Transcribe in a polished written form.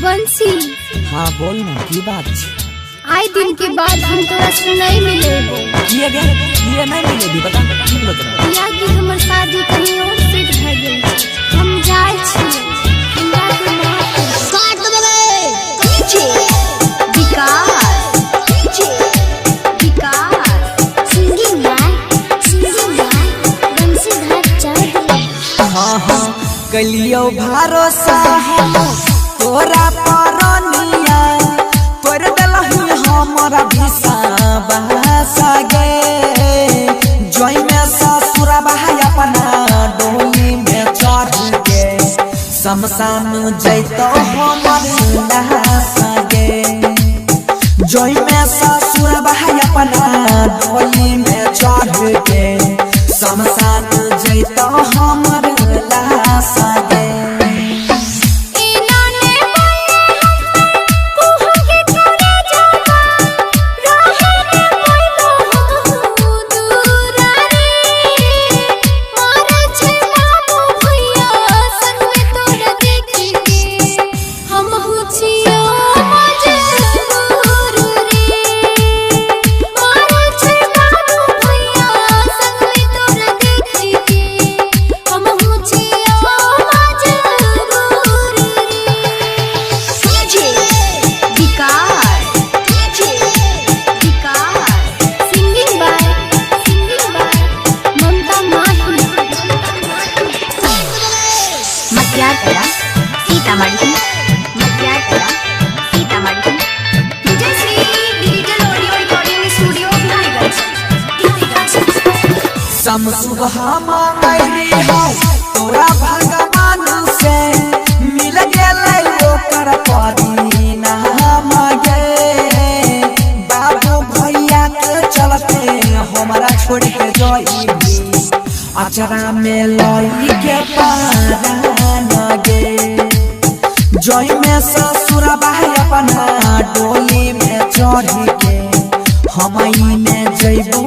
बंसी। हाँ बोल ना की बात आए दिन के बाद हम तोरा से नहीं मिले ये नहीं मिले भी बता की बोलत रह या कि हमर शादी कहीं और सेट भ गेल हम जाय छी हमरा के माफ काट देबे पीछे विकास सिंगिंग बंसी घर चढ़। हाँ हाँ कलियो भरोसा हम तोरा परनिया तोर दलही हमरा विश्वास गे जोई में ससुरा भाई अपना डोली में चढ़ के शमशान जैतो हमर लाश गे जोई में ससुरा भाई अपना डोली में चढ़ के शमशान जैतो हमर लाश गे। सुबह मांगली हो तोरा भगवान से मिल गेलै ओकर परिना मांगे बाबू भैया के चलते हमरा छोड़ के जइबी अचरा में लई के पारा गे जई में ससुर भाई अपना डोली में चढ़ के हमई में जइबू